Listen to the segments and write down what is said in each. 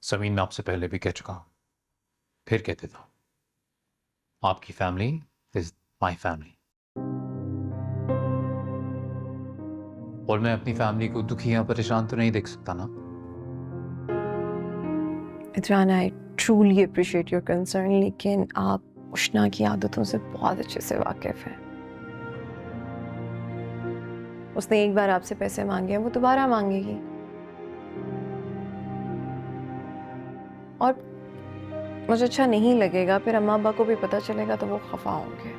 समीन, मैं आपसे पहले भी कह चुका हूं, फिर कह देता हूं, आपकी फैमिली इज माई फैमिली। और मैं अपनी फैमिली को दुखी या परेशान तो नहीं देख सकता ना। इद्रान, I truly appreciate your concern, लेकिन आप उष्णा की आदतों से बहुत अच्छे से वाकिफ हैं। उसने एक बार आपसे पैसे मांगे हैं, वो दोबारा मांगेगी। और मुझे अच्छा नहीं लगेगा, फिर अम्मा अब्बा को भी पता चलेगा तो वो खफा होंगे।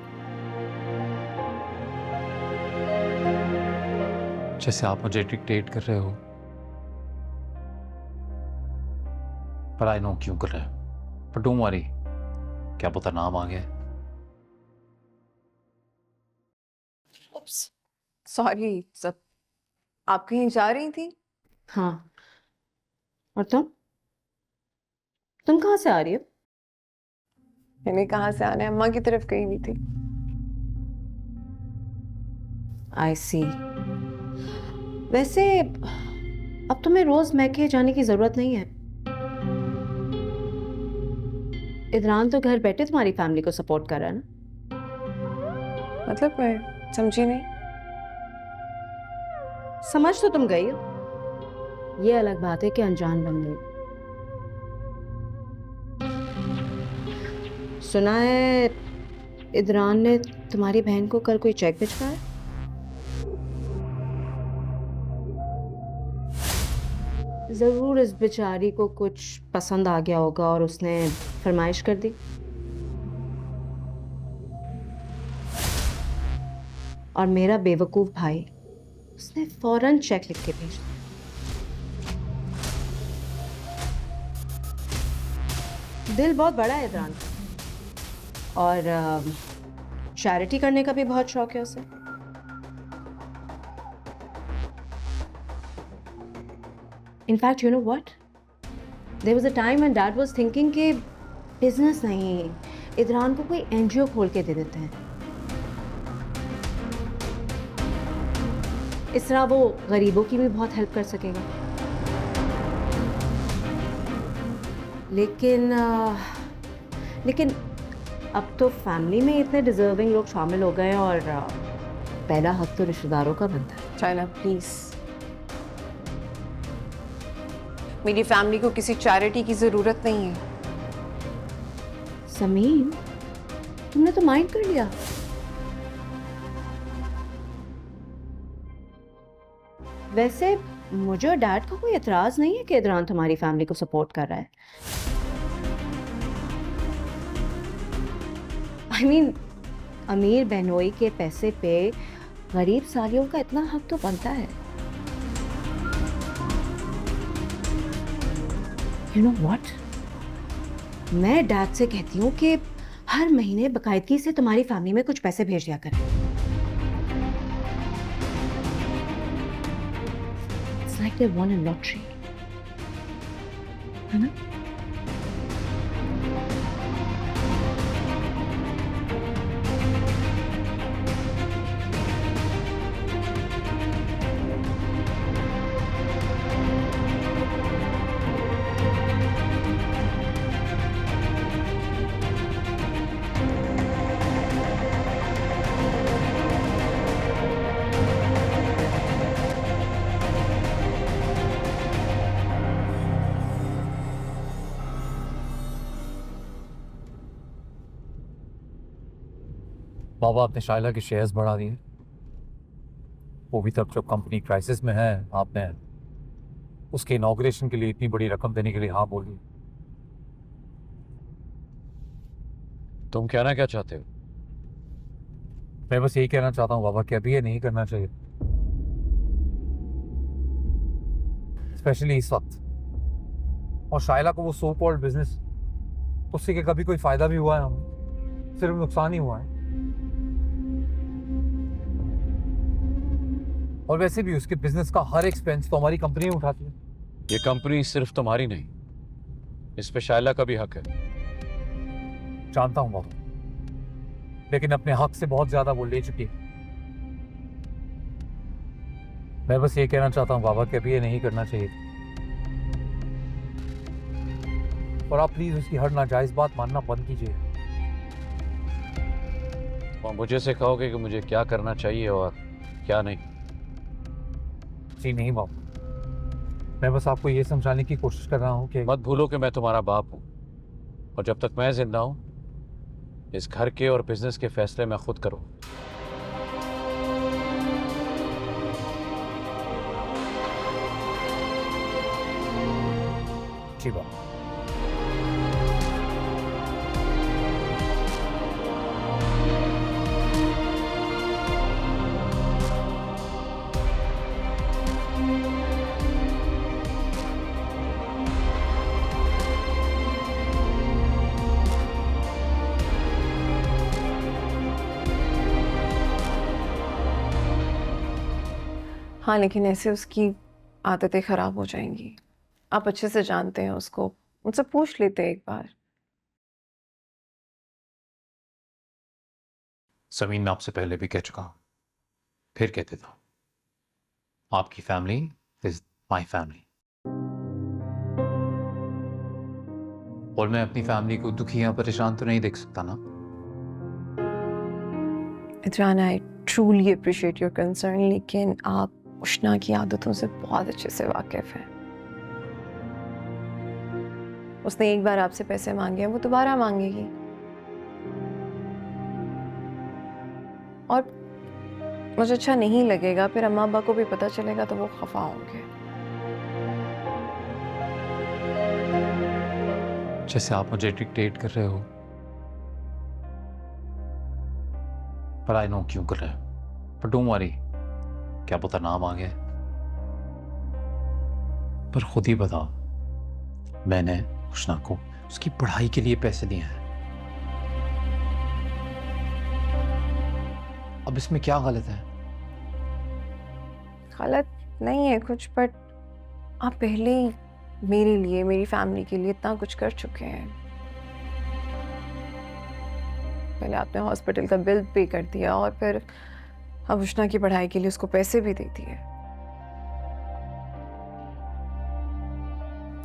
जैसे आप मुझे डिक्टेट कर रहे हो, पर आई नो क्यों कर रहे हो। पर डोंट वरी, क्या पता नाम आ गया। सॉरी सब, आप कहीं जा रही थी? हाँ। और तुम कहाँ से आ रही हो? मैंने कहाँ से आना है, अम्मा की तरफ गई हुई थी। आई सी। वैसे अब तुम्हें रोज मैके जाने की जरूरत नहीं है। इदरान तो घर बैठे तुम्हारी फैमिली को सपोर्ट कर रहा है ना। मतलब मैं समझी नहीं। समझ तो तुम गई हो, ये अलग बात है कि अनजान बन गई। सुना है इदरान ने तुम्हारी बहन को कल कोई चेक भिजवाया। जरूर इस बेचारी को कुछ पसंद आ गया होगा और उसने फरमाइश कर दी। और मेरा बेवकूफ भाई उसने फौरन चेक लिख के भेज दिया। दिल बहुत बड़ा है इदरान का, और चैरिटी करने का भी बहुत शौक है उसे। In fact you know what, there was a time when dad was thinking कि बिजनेस नहीं, इदरान को कोई एनजीओ खोल के दे देते हैं। इस तरह वो गरीबों की भी बहुत हेल्प कर सकेगा। लेकिन अब तो फैमिली में इतने डिजर्विंग लोग शामिल हो गए हैं और पहला हक तो रिश्तेदारों का बनता है। चाइना प्लीज, मेरी फैमिली को किसी चैरिटी की जरूरत नहीं है। समीन, तुमने तो माइंड कर लिया। वैसे मुझे और डैड का कोई एतराज नहीं है कि इदरान तुम्हारी फैमिली को सपोर्ट कर रहा है। आई मीन, अमीर बहनोई के पैसे पे गरीब सालियों का इतना हक तो बनता है। यू नो व्हाट, मैं डैड से कहती हूँ कि हर महीने बाकायदगी से तुम्हारी फैमिली में कुछ पैसे भेज दिया करें। It's like they won a lottery, है ना? बाबा, आपने शाइला के शेयर्स बढ़ा दिए, वो भी तब जब कंपनी क्राइसिस में है। आपने उसके इनॉग्रेशन के लिए इतनी बड़ी रकम देने के लिए हाँ बोली। तुम कहना क्या चाहते हो? मैं बस यही कहना चाहता हूँ बाबा कि अभी ये नहीं करना चाहिए, स्पेशली इस वक्त। और शाइला को वो सो कॉल्ड बिजनेस, उससे कि कभी कोई फायदा भी हुआ है हमें, सिर्फ नुकसान ही हुआ है। और वैसे भी उसके बिजनेस का हर एक्सपेंस तो हमारी कंपनी उठाती है। ये कंपनी सिर्फ तुम्हारी नहीं, इस पे शाइला का भी हक है। जानता हूं बाबा, लेकिन अपने हक से बहुत ज्यादा वो ले चुकी है। मैं बस ये कहना चाहता हूं बाबा कि अभी ये नहीं करना चाहिए। और आप प्लीज उसकी हर नाजायज बात मानना बंद कीजिए। और मुझे सिखाओगे कि मुझे क्या करना चाहिए और क्या नहीं? जी नहीं बाबू, मैं बस आपको ये समझाने की कोशिश कर रहा हूँ कि मत भूलो कि मैं तुम्हारा बाप हूं, और जब तक मैं जिंदा हूं इस घर के और बिजनेस के फैसले मैं खुद करूं। जी बाबू। हाँ, लेकिन ऐसे उसकी आदतें ख़राब हो जाएंगी। आप अच्छे से जानते हैं उसको, मुझसे पूछ लेते एक बार। समीन, मैं आपसे पहले भी कह चुका हूं, फिर कह देता हूं, आपकी फैमिली इज माय फैमिली, और मैं अपनी फैमिली को दुखी या परेशान तो नहीं देख सकता ना। इद्रान, I truly appreciate your concern, लेकिन आप उष्णा की आदतों से बहुत अच्छे से वाकिफ हैं। उसने एक बार आपसे पैसे मांगे हैं, वो दोबारा मांगेगी। और मुझे अच्छा नहीं लगेगा, फिर अम्मा अब्बा को भी पता चलेगा तो वो खफा होंगे। जैसे आप मुझे डिक्टेट कर रहे हो, पर आई नो क्यों कर रहे हो। पर डोंट वरी, क्या पता नाम आ गया। पर खुद ही बताओ, मैंने उष्णा को उसकी पढ़ाई के लिए पैसे दिए हैं, अब इसमें क्या गलत है? गलत नहीं है कुछ, बट आप पहले ही मेरे लिए, मेरी फैमिली के लिए इतना कुछ कर चुके हैं। पहले आपने हॉस्पिटल का बिल पे कर दिया और फिर अब उष्णा की पढ़ाई के लिए उसको पैसे भी दे दिए।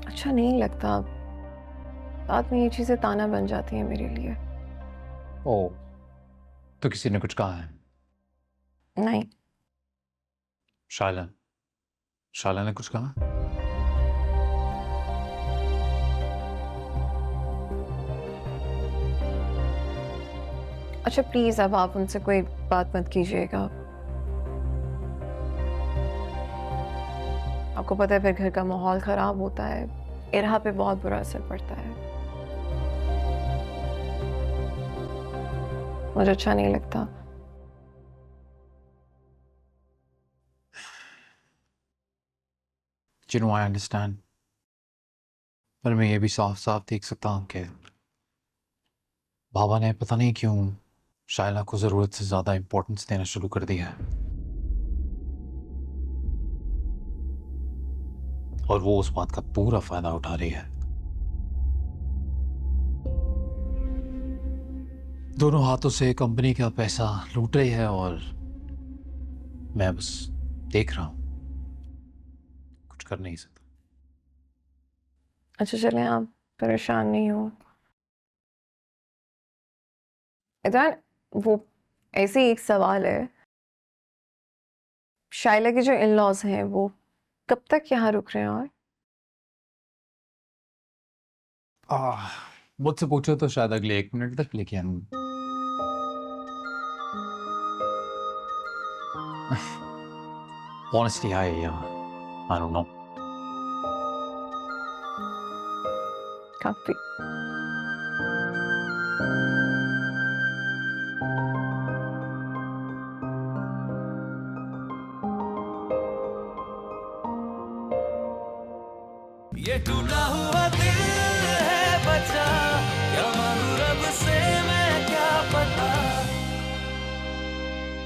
अच्छा नहीं लगता, बाद में ये चीजें ताना बन जाती हैं मेरे लिए। ओ, तो किसी ने कुछ कहा है? नहीं। शायला, शायला ने कुछ कहा? अच्छा प्लीज, अब आप उनसे कोई बात मत कीजिएगा। आपको पता है फिर घर का माहौल खराब होता है, इरहा पे बहुत बुरा असर पड़ता है। मुझे अच्छा नहीं लगता। You know, I understand, पर मैं ये भी साफ साफ देख सकता हूँ कि बाबा ने पता नहीं क्यों शायला को जरूरत से ज्यादा इंपॉर्टेंस देना शुरू कर दिया है, और वो उस बात का पूरा फायदा उठा रही है। दोनों हाथों से कंपनी का पैसा लूट रही है, और मैं बस देख रहा हूं, कुछ कर नहीं सकता। अच्छा चलें, आप परेशान नहीं हो। इधर वो ऐसे ही एक सवाल है, शाइला के जो इन लॉज हैं वो कब तक यहाँ रुक रहे हैं? और मुझसे पूछो तो शायद अगले 1 मिनट तक लेके आऊंगा। Honestly, I don't know. काफी। ये टूटा हुआ दिल है बचा